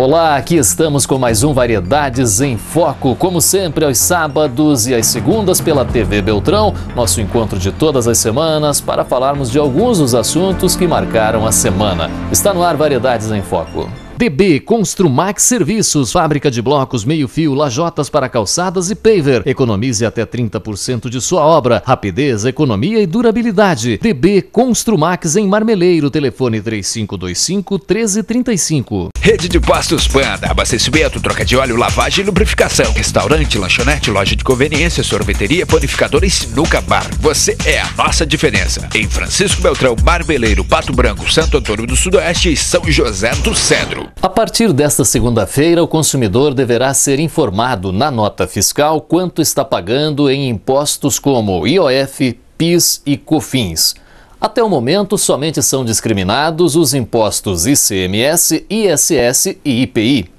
Olá, aqui estamos com mais um Variedades em Foco, como sempre aos sábados e às segundas pela TV Beltrão, nosso encontro de todas as semanas para falarmos de alguns dos assuntos que marcaram a semana. Está no ar Variedades em Foco. DB Construmax Serviços, fábrica de blocos, meio-fio, lajotas para calçadas e paver. Economize até 30% de sua obra. Rapidez, economia e durabilidade. DB Construmax em Marmeleiro, telefone 3525-1335. Rede de Postos Panda, abastecimento, troca de óleo, lavagem e lubrificação. Restaurante, lanchonete, loja de conveniência, sorveteria, panificadora e sinuca bar. Você é a nossa diferença. Em Francisco Beltrão, Marmeleiro, Pato Branco, Santo Antônio do Sudoeste e São José do Cedro. A partir desta segunda-feira, o consumidor deverá ser informado na nota fiscal quanto está pagando em impostos como IOF, PIS e COFINS. Até o momento, somente são discriminados os impostos ICMS, ISS e IPI.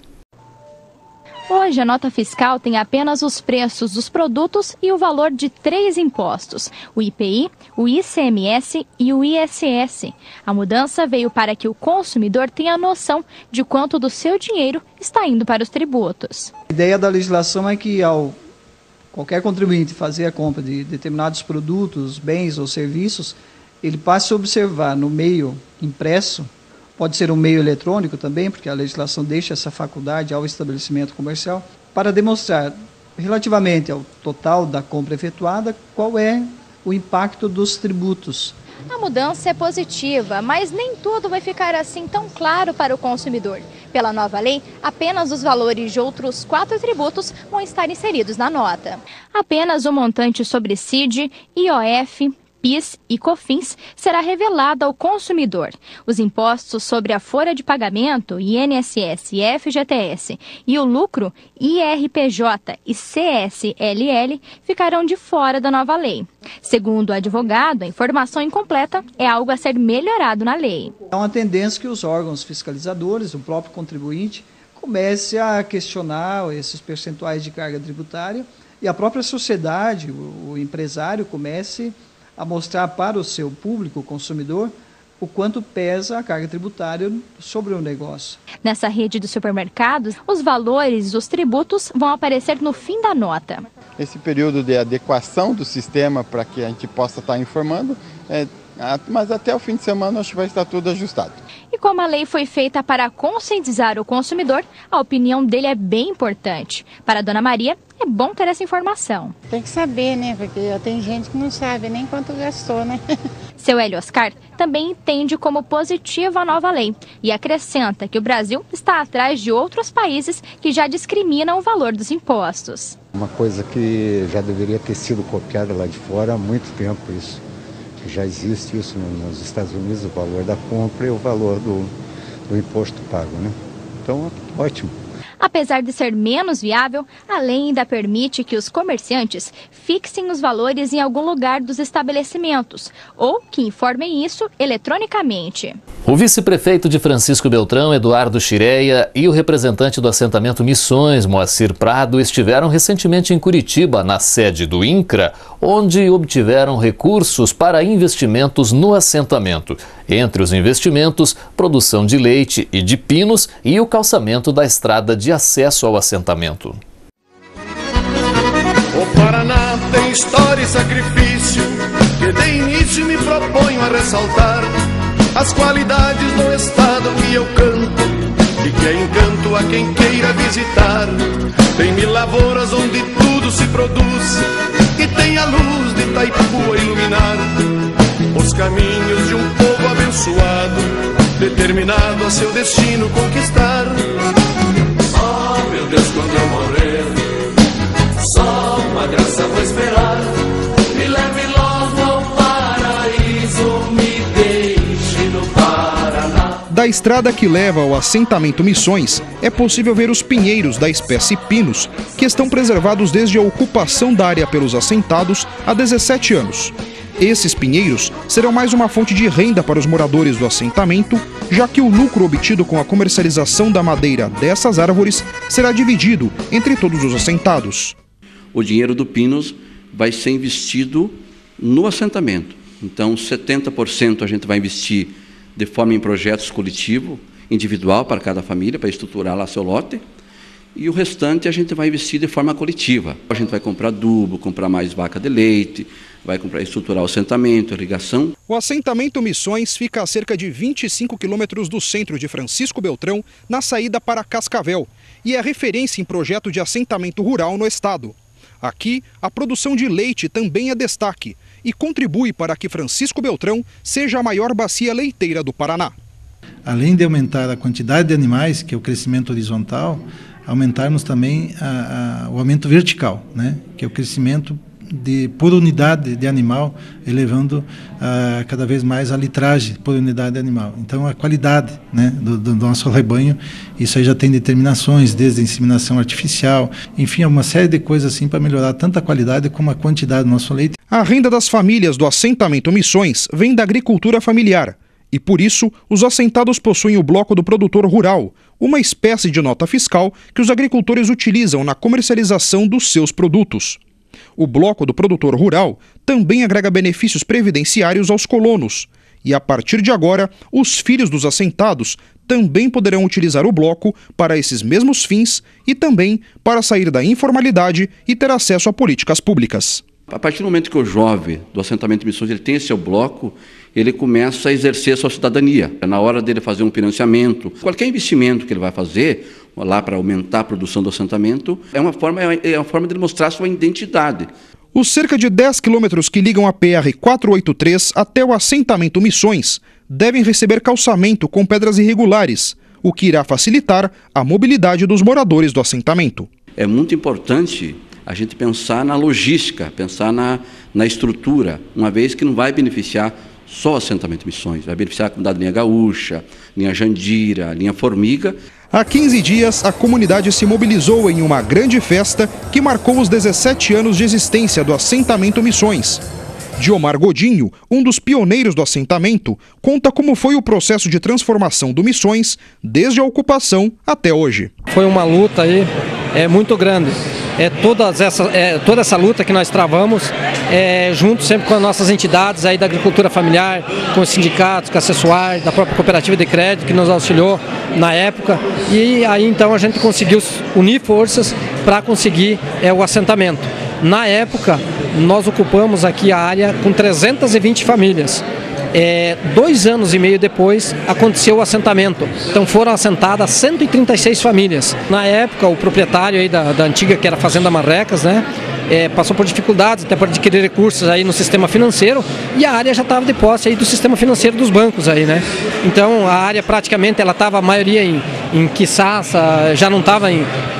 Hoje, a nota fiscal tem apenas os preços dos produtos e o valor de 3 impostos, o IPI, o ICMS e o ISS. A mudança veio para que o consumidor tenha noção de quanto do seu dinheiro está indo para os tributos. A ideia da legislação é que, ao qualquer contribuinte fazer a compra de determinados produtos, bens ou serviços, ele passe a observar no meio impresso. Pode ser um meio eletrônico também, porque a legislação deixa essa faculdade ao estabelecimento comercial, para demonstrar, relativamente ao total da compra efetuada, qual é o impacto dos tributos. A mudança é positiva, mas nem tudo vai ficar assim tão claro para o consumidor. Pela nova lei, apenas os valores de outros 4 tributos vão estar inseridos na nota. Apenas o montante sobre CID, IOF, PIS e COFINS será revelado ao consumidor. Os impostos sobre a folha de pagamento, INSS e FGTS, e o lucro, IRPJ e CSLL, ficarão de fora da nova lei. Segundo o advogado, a informação incompleta é algo a ser melhorado na lei. É uma tendência que os órgãos fiscalizadores, o próprio contribuinte, comece a questionar esses percentuais de carga tributária e a própria sociedade, o empresário, comece a mostrar para o seu público, o consumidor, o quanto pesa a carga tributária sobre o negócio. Nessa rede de supermercados, os valores dos tributos vão aparecer no fim da nota. Esse período de adequação do sistema para que a gente possa estar informando, mas até o fim de semana acho que vai estar tudo ajustado. E como a lei foi feita para conscientizar o consumidor, a opinião dele é bem importante. Para a dona Maria, é bom ter essa informação. Tem que saber, né? Porque tem gente que não sabe nem quanto gastou, né? Seu Hélio Oscar também entende como positiva a nova lei e acrescenta que o Brasil está atrás de outros países que já discriminam o valor dos impostos. Uma coisa que já deveria ter sido copiada lá de fora há muito tempo isso. Já existe isso nos Estados Unidos, o valor da compra e o valor do imposto pago, né? Então, ótimo. Apesar de ser menos viável, a lei ainda permite que os comerciantes fixem os valores em algum lugar dos estabelecimentos ou que informem isso eletronicamente. O vice-prefeito de Francisco Beltrão, Eduardo Chireia, e o representante do assentamento Missões, Moacir Prado, estiveram recentemente em Curitiba, na sede do INCRA, onde obtiveram recursos para investimentos no assentamento. Entre os investimentos, produção de leite e de pinos e o calçamento da estrada de acesso ao assentamento. O Paraná tem história e sacrifício, que de início me proponho a ressaltar as qualidades do estado que eu canto e que é encanto a quem queira visitar. Tem 1000 lavouras onde tudo se produz e tem a luz de Itaipu a iluminar os caminhos de um povo abençoado, determinado a seu destino conquistar. Oh, meu Deus, quando eu morrer, só uma graça vou esperar. Me leve logo ao paraíso, me deixe no Paraná. Da estrada que leva ao assentamento Missões, é possível ver os pinheiros da espécie pinos, que estão preservados desde a ocupação da área pelos assentados há 17 anos. Esses pinheiros serão mais uma fonte de renda para os moradores do assentamento, já que o lucro obtido com a comercialização da madeira dessas árvores será dividido entre todos os assentados. O dinheiro do Pinos vai ser investido no assentamento. Então, 70% a gente vai investir de forma em projetos coletivos, individual para cada família, para estruturar lá seu lote. E o restante a gente vai investir de forma coletiva. A gente vai comprar adubo, comprar mais vaca de leite, vai estruturar o assentamento, irrigação. O assentamento Missões fica a cerca de 25 quilômetros do centro de Francisco Beltrão, na saída para Cascavel, e é referência em projeto de assentamento rural no estado. Aqui, a produção de leite também é destaque e contribui para que Francisco Beltrão seja a maior bacia leiteira do Paraná. Além de aumentar a quantidade de animais, que é o crescimento horizontal, aumentarmos também o aumento vertical, né? Que é o crescimento por unidade de animal, elevando cada vez mais a litragem por unidade de animal. Então, a qualidade, né, do nosso rebanho, isso aí já tem determinações, desde a inseminação artificial, enfim, uma série de coisas assim para melhorar tanto a qualidade como a quantidade do nosso leite. A renda das famílias do assentamento Missões vem da agricultura familiar. E por isso, os assentados possuem o bloco do produtor rural, uma espécie de nota fiscal que os agricultores utilizam na comercialização dos seus produtos. O bloco do produtor rural também agrega benefícios previdenciários aos colonos. E a partir de agora, os filhos dos assentados também poderão utilizar o bloco para esses mesmos fins e também para sair da informalidade e ter acesso a políticas públicas. A partir do momento que o jovem do assentamento Missões ele tem seu bloco, ele começa a exercer a sua cidadania. Na hora dele fazer um financiamento, qualquer investimento que ele vai fazer lá para aumentar a produção do assentamento, é uma forma de mostrar sua identidade. Os cerca de 10 quilômetros que ligam a PR-483 até o assentamento Missões devem receber calçamento com pedras irregulares, o que irá facilitar a mobilidade dos moradores do assentamento. É muito importante a gente pensar na logística, pensar na estrutura, uma vez que não vai beneficiar só o assentamento Missões, vai beneficiar a comunidade Linha Gaúcha, Linha Jandira, Linha Formiga. Há 15 dias, a comunidade se mobilizou em uma grande festa que marcou os 17 anos de existência do assentamento Missões. Diomar Godinho, um dos pioneiros do assentamento, conta como foi o processo de transformação do Missões desde a ocupação até hoje. Foi uma luta aí muito grande. Toda essa luta que nós travamos, junto sempre com as nossas entidades aí da agricultura familiar, com os sindicatos, com a Acessuar, da própria cooperativa de crédito que nos auxiliou na época. E aí então a gente conseguiu unir forças para conseguir o assentamento. Na época, nós ocupamos aqui a área com 320 famílias. 2 anos e meio depois aconteceu o assentamento, então foram assentadas 136 famílias. Na época o proprietário aí da antiga, que era a Fazenda Marrecas, né, passou por dificuldades até para adquirir recursos aí no sistema financeiro, e a área já estava de posse aí do sistema financeiro dos bancos aí, né. Então a área praticamente ela estava a maioria em quiçaça, já não estava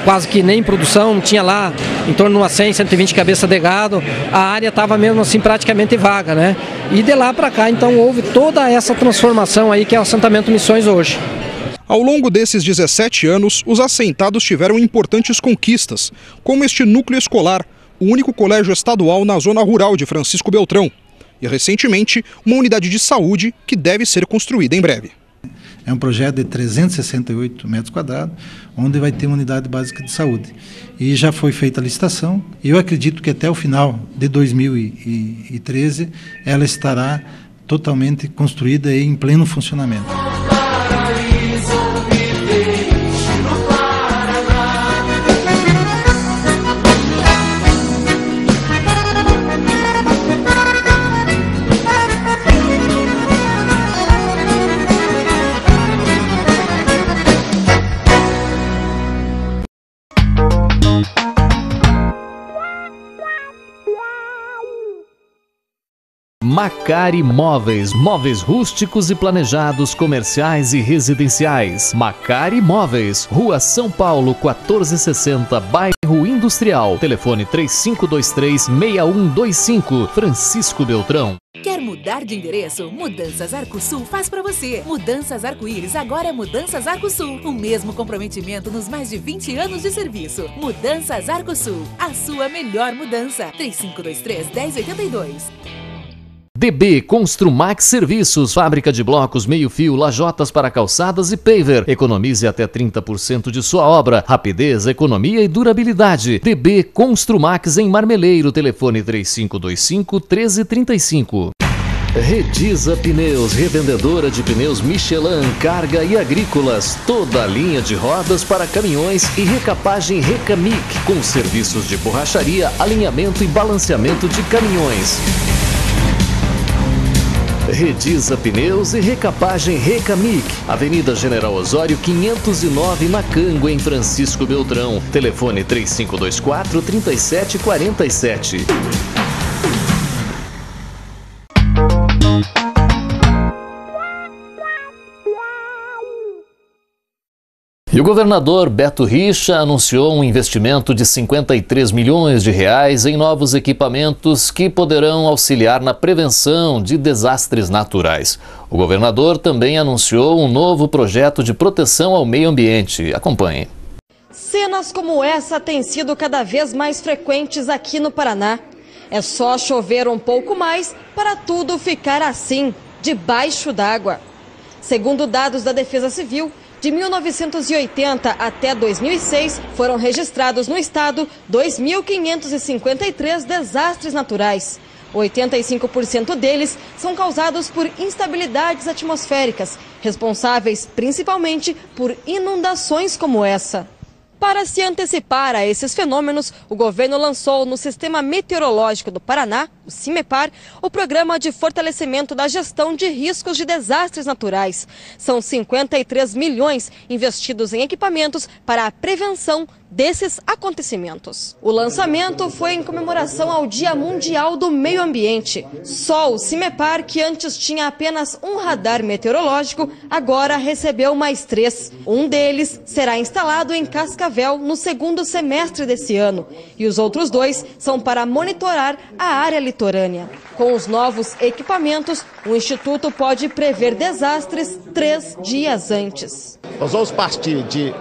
quase que nem em produção, tinha lá em torno de umas 100, 120 cabeças de gado, a área estava mesmo assim praticamente vaga, né. E de lá para cá então houve toda essa transformação aí que é o assentamento Missões hoje. Ao longo desses 17 anos, os assentados tiveram importantes conquistas, como este núcleo escolar, o único colégio estadual na zona rural de Francisco Beltrão. E, recentemente, uma unidade de saúde que deve ser construída em breve. É um projeto de 368 metros quadrados, onde vai ter uma unidade básica de saúde. E já foi feita a licitação, e eu acredito que até o final de 2013 ela estará totalmente construída e em pleno funcionamento. Macari Móveis, móveis rústicos e planejados, comerciais e residenciais. Macari Móveis, Rua São Paulo, 1460, Bairro Industrial. Telefone 3523-6125, Francisco Beltrão. Quer mudar de endereço? Mudanças Arcosul faz para você. Mudanças Arco-Íris agora é Mudanças Arcosul. O mesmo comprometimento nos mais de 20 anos de serviço. Mudanças Arcosul, a sua melhor mudança. 3523-1082. DB Construmax Serviços, fábrica de blocos meio-fio, lajotas para calçadas e paver. Economize até 30% de sua obra. Rapidez, economia e durabilidade. DB Construmax em Marmeleiro, telefone 3525-1335. Redisa Pneus, revendedora de pneus Michelin, carga e agrícolas. Toda a linha de rodas para caminhões e recapagem Recamic, com serviços de borracharia, alinhamento e balanceamento de caminhões. Redisa Pneus e recapagem Recamic, Avenida General Osório 509, Macango, em Francisco Beltrão. Telefone 3524-3747. E o governador Beto Richa anunciou um investimento de 53 milhões de reais em novos equipamentos que poderão auxiliar na prevenção de desastres naturais. O governador também anunciou um novo projeto de proteção ao meio ambiente. Acompanhe. Cenas como essa têm sido cada vez mais frequentes aqui no Paraná. É só chover um pouco mais para tudo ficar assim, debaixo d'água. Segundo dados da Defesa Civil, de 1980 até 2006, foram registrados no estado 2.553 desastres naturais. 85% deles são causados por instabilidades atmosféricas, responsáveis principalmente por inundações como essa. Para se antecipar a esses fenômenos, o governo lançou no Sistema Meteorológico do Paraná, o CIMEPAR, o Programa de Fortalecimento da Gestão de Riscos de Desastres Naturais. São 53 milhões investidos em equipamentos para a prevenção desses acontecimentos. O lançamento foi em comemoração ao Dia Mundial do Meio Ambiente. Só o CIMEPAR, que antes tinha apenas um radar meteorológico, agora recebeu mais 3. Um deles será instalado em Cascavel no segundo semestre desse ano. E os outros 2 são para monitorar a área litorânea. Com os novos equipamentos, o Instituto pode prever desastres 3 dias antes. Nós vamos partir de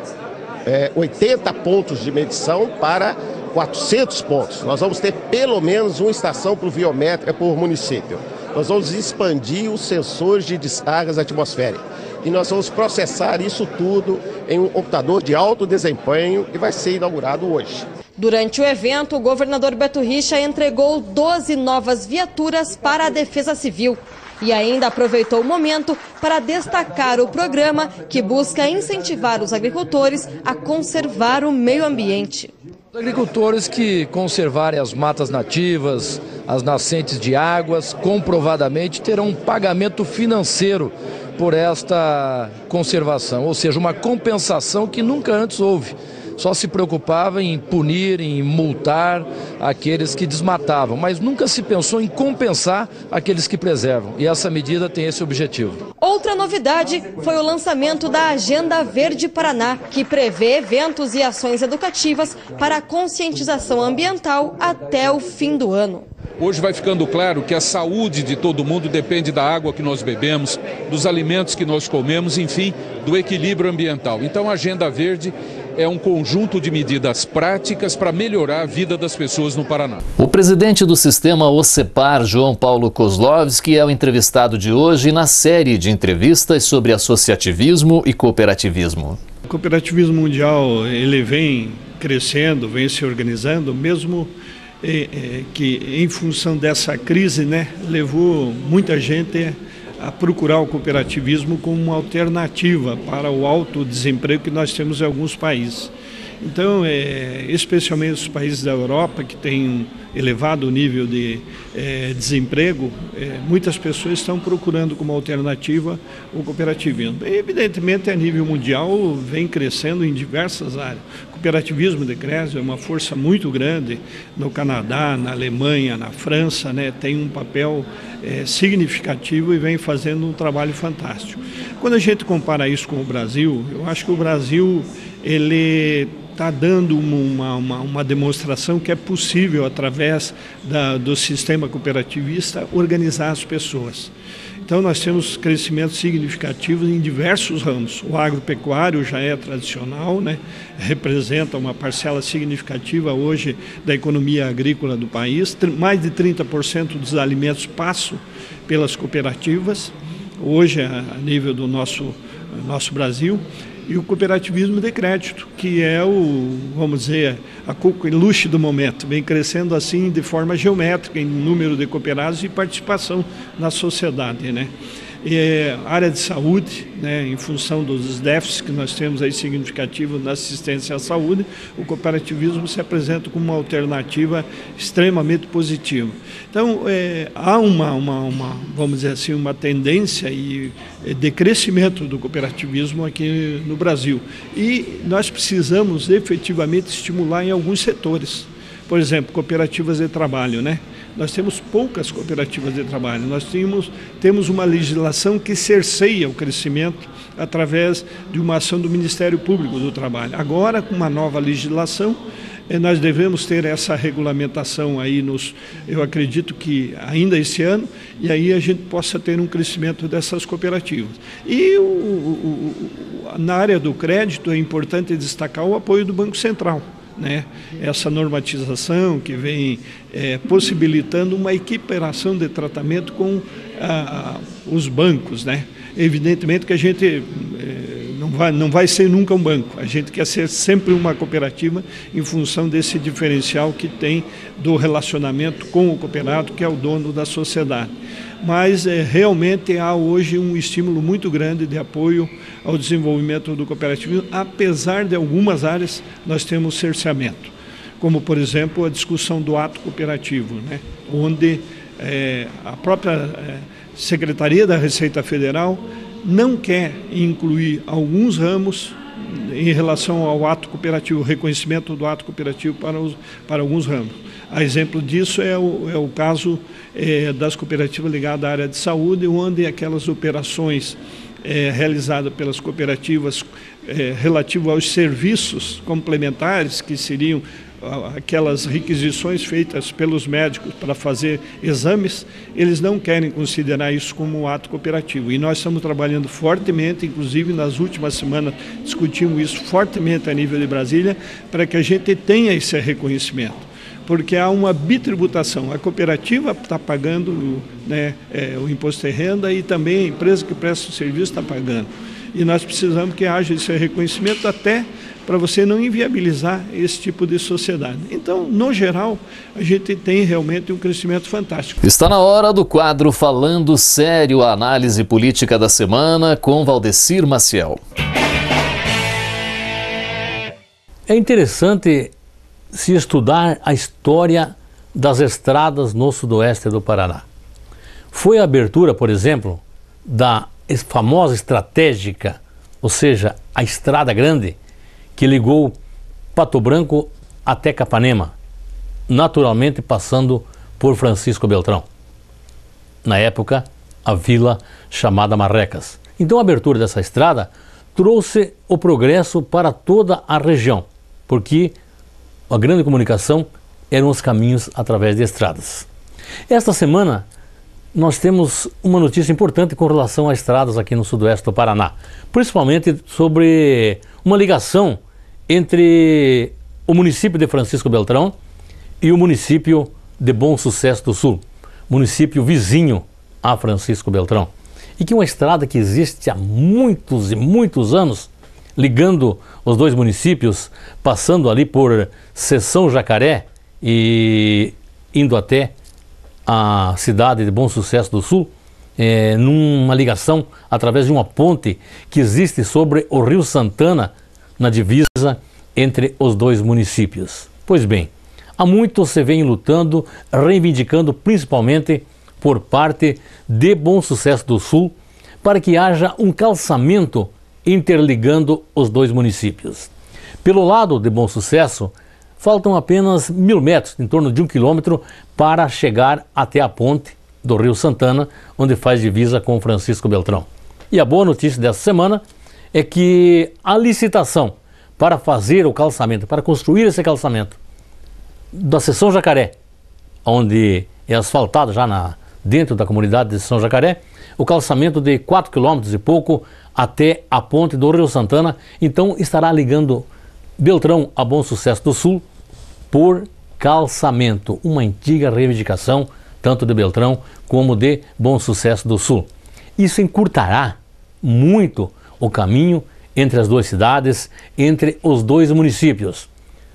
80 pontos de medição para 400 pontos. Nós vamos ter pelo menos uma estação pluviométrica por município. Nós vamos expandir os sensores de descargas atmosféricas. E nós vamos processar isso tudo em um computador de alto desempenho que vai ser inaugurado hoje. Durante o evento, o governador Beto Richa entregou 12 novas viaturas para a Defesa Civil. E ainda aproveitou o momento para destacar o programa que busca incentivar os agricultores a conservar o meio ambiente. Os agricultores que conservarem as matas nativas, as nascentes de águas, comprovadamente terão um pagamento financeiro por esta conservação, ou seja, uma compensação que nunca antes houve. Só se preocupava em punir, em multar aqueles que desmatavam, mas nunca se pensou em compensar aqueles que preservam. E essa medida tem esse objetivo. Outra novidade foi o lançamento da Agenda Verde Paraná, que prevê eventos e ações educativas para a conscientização ambiental até o fim do ano. Hoje vai ficando claro que a saúde de todo mundo depende da água que nós bebemos, dos alimentos que nós comemos, enfim, do equilíbrio ambiental. Então a Agenda Verde é um conjunto de medidas práticas para melhorar a vida das pessoas no Paraná. O presidente do sistema OCEPAR, João Paulo Kozlovski, é o entrevistado de hoje na série de entrevistas sobre associativismo e cooperativismo. O cooperativismo mundial ele vem crescendo, vem se organizando, mesmo que em função dessa crise, levou muita gente a procurar o cooperativismo como uma alternativa para o alto desemprego que nós temos em alguns países. Então, especialmente os países da Europa, que têm um elevado nível de desemprego, muitas pessoas estão procurando como alternativa o cooperativismo. E, evidentemente, a nível mundial, vem crescendo em diversas áreas. O cooperativismo decresce, é uma força muito grande no Canadá, na Alemanha, na França, tem um papel significativo e vem fazendo um trabalho fantástico. Quando a gente compara isso com o Brasil, eu acho que o Brasil ele está dando uma demonstração que é possível, através do sistema cooperativista, organizar as pessoas. Então nós temos crescimento significativo em diversos ramos. O agropecuário já é tradicional, representa uma parcela significativa hoje da economia agrícola do país. Mais de 30% dos alimentos passam pelas cooperativas, hoje a nível do nosso Brasil. e o cooperativismo de crédito, que é o, vamos dizer, a coqueluche do momento, vem crescendo assim de forma geométrica em número de cooperados e participação na sociedade, né? Área de saúde, né, em função dos déficits que nós temos aí significativos na assistência à saúde, o cooperativismo se apresenta como uma alternativa extremamente positiva. Então, há vamos dizer assim, uma tendência de crescimento do cooperativismo aqui no Brasil. E nós precisamos efetivamente estimular em alguns setores. Por exemplo, cooperativas de trabalho, né? Nós temos poucas cooperativas de trabalho, nós temos uma legislação que cerceia o crescimento através de uma ação do Ministério Público do Trabalho. Agora, com uma nova legislação, nós devemos ter essa regulamentação aí, eu acredito que ainda esse ano, e aí a gente possa ter um crescimento dessas cooperativas. E na área do crédito é importante destacar o apoio do Banco Central, né? Essa normatização que vem possibilitando uma equiparação de tratamento com os bancos, né? Evidentemente que a gente não vai ser nunca um banco, a gente quer ser sempre uma cooperativa em função desse diferencial que tem do relacionamento com o cooperado, que é o dono da sociedade. Mas realmente há hoje um estímulo muito grande de apoio ao desenvolvimento do cooperativismo, apesar de algumas áreas nós temos cerceamento, como por exemplo a discussão do ato cooperativo, né? Onde a própria Secretaria da Receita Federal não quer incluir alguns ramos em relação ao ato cooperativo, o reconhecimento do ato cooperativo para alguns ramos. A exemplo disso é o caso das cooperativas ligadas à área de saúde, onde aquelas operações realizadas pelas cooperativas relativo aos serviços complementares, que seriam aquelas requisições feitas pelos médicos para fazer exames, eles não querem considerar isso como um ato cooperativo. E nós estamos trabalhando fortemente, inclusive nas últimas semanas discutimos isso fortemente a nível de Brasília, para que a gente tenha esse reconhecimento. Porque há uma bitributação, a cooperativa está pagando, né, o imposto de renda e também a empresa que presta o serviço está pagando. E nós precisamos que haja esse reconhecimento até para você não inviabilizar esse tipo de sociedade. Então, no geral, a gente tem realmente um crescimento fantástico. Está na hora do quadro Falando Sério, a análise política da semana com Valdecir Maciel. É interessante se estudar a história das estradas no sudoeste do Paraná. Foi a abertura, por exemplo, da famosa estratégica, ou seja, a Estrada Grande, que ligou Pato Branco até Capanema, naturalmente passando por Francisco Beltrão. Na época, a vila chamada Marrecas. Então a abertura dessa estrada trouxe o progresso para toda a região, porque a grande comunicação eram os caminhos através de estradas. Esta semana nós temos uma notícia importante com relação a estradas aqui no sudoeste do Paraná, principalmente sobre uma ligação entre o município de Francisco Beltrão e o município de Bom Sucesso do Sul, município vizinho a Francisco Beltrão, e que é uma estrada que existe há muitos e muitos anos, ligando os dois municípios, passando ali por Seção Jacaré e indo até a cidade de Bom Sucesso do Sul, numa ligação através de uma ponte que existe sobre o Rio Santana, na divisa entre os dois municípios. Pois bem, há muito se vem lutando, reivindicando principalmente por parte de Bom Sucesso do Sul, para que haja um calçamento interligando os dois municípios. Pelo lado de Bom Sucesso, faltam apenas 1.000 metros, em torno de 1 quilômetro, para chegar até a ponte do Rio Santana, onde faz divisa com Francisco Beltrão. E a boa notícia dessa semana é que a licitação para fazer o calçamento, para construir esse calçamento da Seção Jacaré, onde é asfaltado já dentro da comunidade de São Jacaré, o calçamento de 4 quilômetros e pouco até a ponte do Rio Santana, então estará ligando Beltrão a Bom Sucesso do Sul por calçamento, uma antiga reivindicação tanto de Beltrão como de Bom Sucesso do Sul. Isso encurtará muito o caminho entre as duas cidades, entre os dois municípios.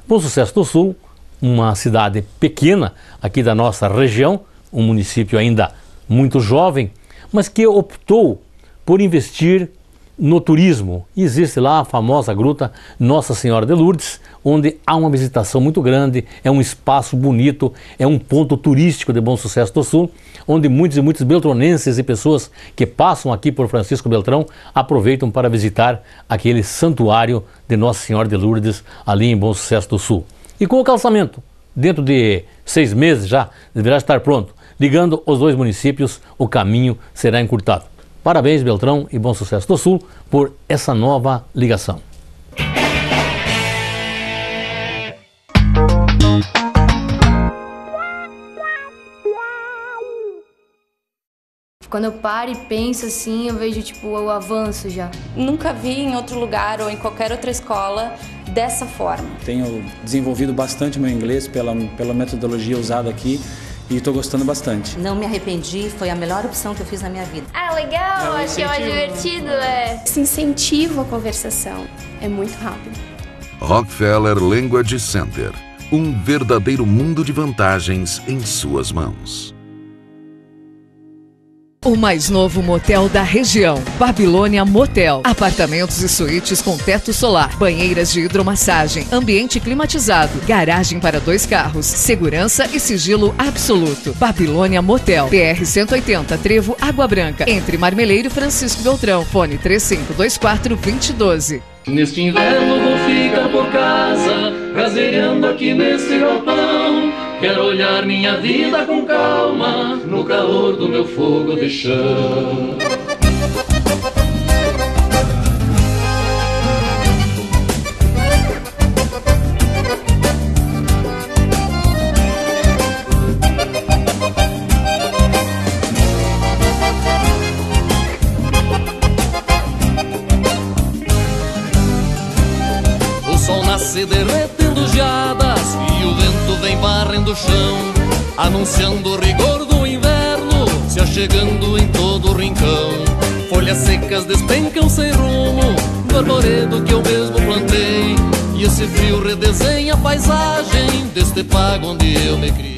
Bom Sucesso do Sul, uma cidade pequena aqui da nossa região, um município ainda muito jovem, mas que optou por investir no turismo. Existe lá a famosa gruta Nossa Senhora de Lourdes, onde há uma visitação muito grande, é um espaço bonito, é um ponto turístico de Bom Sucesso do Sul, onde muitos e muitos beltronenses e pessoas que passam aqui por Francisco Beltrão aproveitam para visitar aquele santuário de Nossa Senhora de Lourdes ali em Bom Sucesso do Sul. E com o calçamento, dentro de 6 meses já deverá estar pronto, ligando os dois municípios, o caminho será encurtado. Parabéns, Beltrão e Bom Sucesso do Sul, por essa nova ligação. Quando eu paro e penso assim, eu vejo tipo o avanço já. Nunca vi em outro lugar ou em qualquer outra escola dessa forma. Tenho desenvolvido bastante meu inglês pela metodologia usada aqui e estou gostando bastante. Não me arrependi, foi a melhor opção que eu fiz na minha vida. Ah, legal, acho que é mais divertido, Esse incentivo à conversação é muito rápido. Rockefeller Language Center, um verdadeiro mundo de vantagens em suas mãos. O mais novo motel da região, Babilônia Motel. Apartamentos e suítes com teto solar, banheiras de hidromassagem, ambiente climatizado, garagem para 2 carros, segurança e sigilo absoluto. Babilônia Motel, PR-180, Trevo, Água Branca, entre Marmeleiro e Francisco Beltrão. Fone 3524-2012. Neste inverno vou ficar por casa, caseirando aqui neste galpão. Quero olhar minha vida com calma, no calor do meu fogo de chão. O sol nasce derretendo geadas e o vento vem varrendo o chão, anunciando o rigor do inverno, se achegando em todo o rincão. Folhas secas despencam sem rumo do arvoredo que eu mesmo plantei, e esse frio redesenha a paisagem deste pago onde eu me criei.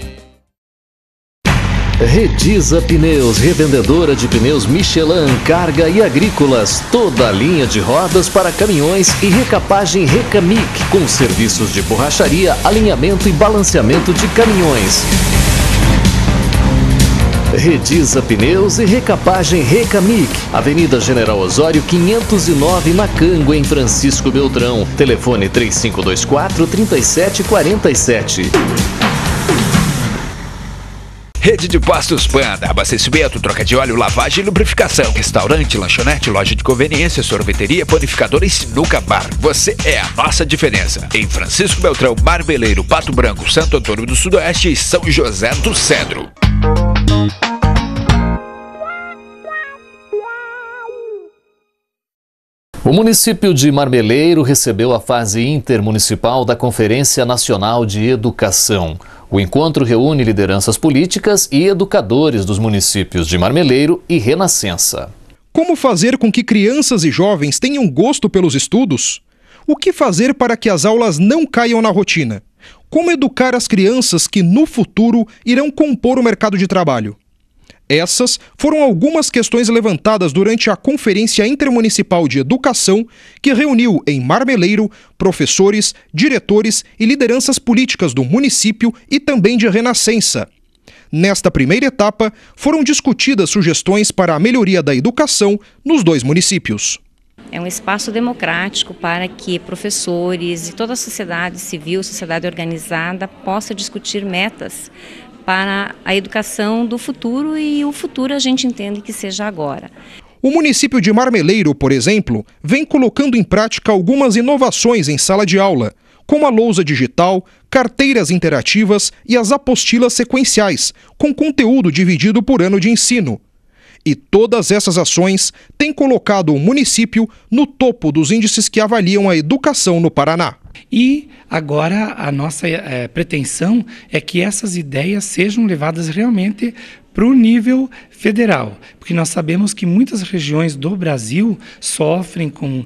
Redisa Pneus, revendedora de pneus Michelin, carga e agrícolas. Toda a linha de rodas para caminhões e recapagem Recamic, com serviços de borracharia, alinhamento e balanceamento de caminhões. Redisa Pneus e recapagem Recamic, Avenida General Osório 509, Macango, em Francisco Beltrão. Telefone 3524-3747. Rede de Postos Panda, abastecimento, troca de óleo, lavagem e lubrificação. Restaurante, lanchonete, loja de conveniência, sorveteria, panificadora e sinuca bar. Você é a nossa diferença. Em Francisco Beltrão, Marmeleiro, Pato Branco, Santo Antônio do Sudoeste e São José do Cedro. O município de Marmeleiro recebeu a fase intermunicipal da Conferência Nacional de Educação. O encontro reúne lideranças políticas e educadores dos municípios de Marmeleiro e Renascença. Como fazer com que crianças e jovens tenham gosto pelos estudos? O que fazer para que as aulas não caiam na rotina? Como educar as crianças que, no futuro, irão compor o mercado de trabalho? Essas foram algumas questões levantadas durante a Conferência Intermunicipal de Educação, que reuniu em Marmeleiro professores, diretores e lideranças políticas do município e também de Renascença. Nesta primeira etapa, foram discutidas sugestões para a melhoria da educação nos 2 municípios. É um espaço democrático para que professores e toda a sociedade civil, sociedade organizada, possa discutir metas para a educação do futuro, e o futuro a gente entende que seja agora. O município de Marmeleiro, por exemplo, vem colocando em prática algumas inovações em sala de aula, como a lousa digital, carteiras interativas e as apostilas sequenciais, com conteúdo dividido por ano de ensino. E todas essas ações têm colocado o município no topo dos índices que avaliam a educação no Paraná. E agora a nossa pretensão é que essas ideias sejam levadas realmente para o nível federal, porque nós sabemos que muitas regiões do Brasil sofrem com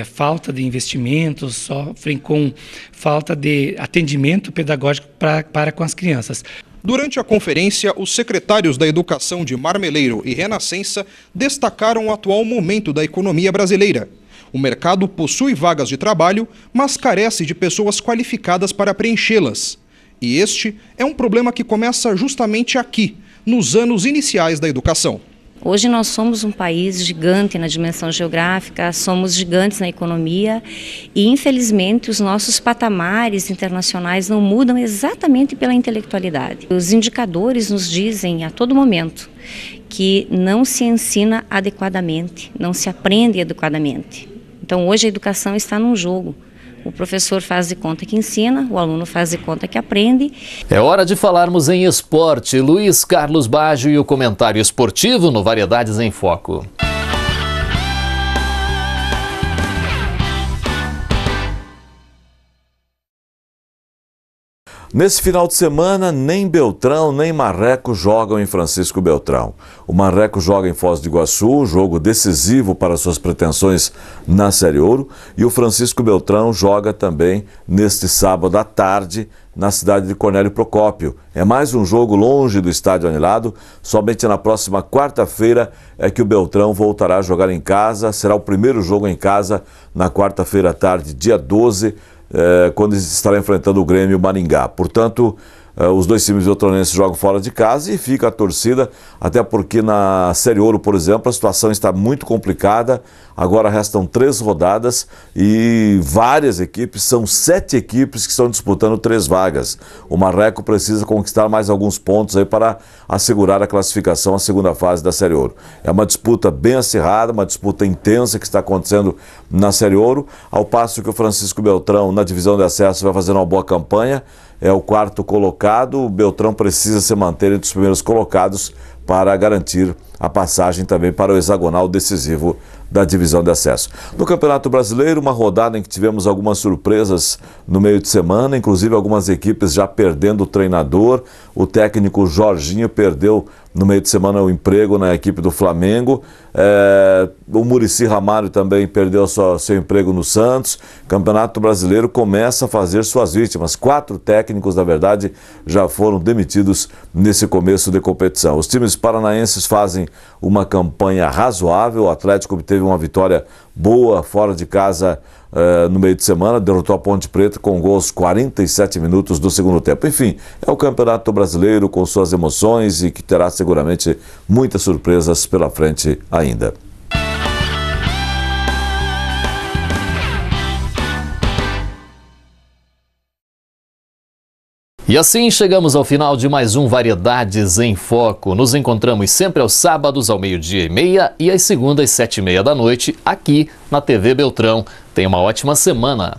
falta de investimentos, sofrem com falta de atendimento pedagógico para com as crianças. Durante a conferência, os secretários da Educação de Marmeleiro e Renascença destacaram o atual momento da economia brasileira. O mercado possui vagas de trabalho, mas carece de pessoas qualificadas para preenchê-las. E este é um problema que começa justamente aqui, nos anos iniciais da educação. Hoje nós somos um país gigante na dimensão geográfica, somos gigantes na economia e, infelizmente, os nossos patamares internacionais não mudam exatamente pela intelectualidade. Os indicadores nos dizem a todo momento que não se ensina adequadamente, não se aprende adequadamente. Então, hoje a educação está num jogo. O professor faz de conta que ensina, o aluno faz de conta que aprende. É hora de falarmos em esporte. Luiz Carlos Baggio e o comentário esportivo no Variedades em Foco. Nesse final de semana, nem Beltrão nem Marreco jogam em Francisco Beltrão. O Marreco joga em Foz do Iguaçu, jogo decisivo para suas pretensões na Série Ouro, e o Francisco Beltrão joga também neste sábado à tarde na cidade de Cornélio Procópio. É mais um jogo longe do estádio anilado, somente na próxima quarta-feira é que o Beltrão voltará a jogar em casa, será o primeiro jogo em casa na quarta-feira à tarde, dia 12, quando estará enfrentando o Grêmio Maringá. Portanto, os dois times beltronenses jogam fora de casa e fica a torcida, até porque na Série Ouro, por exemplo, a situação está muito complicada. Agora restam 3 rodadas e várias equipes, são 7 equipes que estão disputando 3 vagas. O Marreco precisa conquistar mais alguns pontos aí para assegurar a classificação à segunda fase da Série Ouro. É uma disputa bem acirrada, uma disputa intensa que está acontecendo na Série Ouro, ao passo que o Francisco Beltrão, na divisão de acesso, vai fazendo uma boa campanha. É o 4º colocado, o Beltrão precisa se manter entre os primeiros colocados para garantir a passagem também para o hexagonal decisivo da divisão de acesso. No Campeonato Brasileiro, uma rodada em que tivemos algumas surpresas no meio de semana, inclusive algumas equipes já perdendo o treinador. O técnico Jorginho perdeu no meio de semana o emprego na equipe do Flamengo. O Muricy Ramalho também perdeu seu emprego no Santos. O Campeonato Brasileiro começa a fazer suas vítimas. 4 técnicos, na verdade, já foram demitidos nesse começo de competição. Os times paranaenses fazem uma campanha razoável. O Atlético obteve uma vitória boa fora de casa no meio de semana, derrotou a Ponte Preta com gols 47 minutos do segundo tempo. Enfim, é o Campeonato Brasileiro com suas emoções e que terá seguramente muitas surpresas pela frente ainda. E assim chegamos ao final de mais um Variedades em Foco. Nos encontramos sempre aos sábados ao 12h30 e às segundas às 7h30 da noite aqui na TV Beltrão. Tenha uma ótima semana.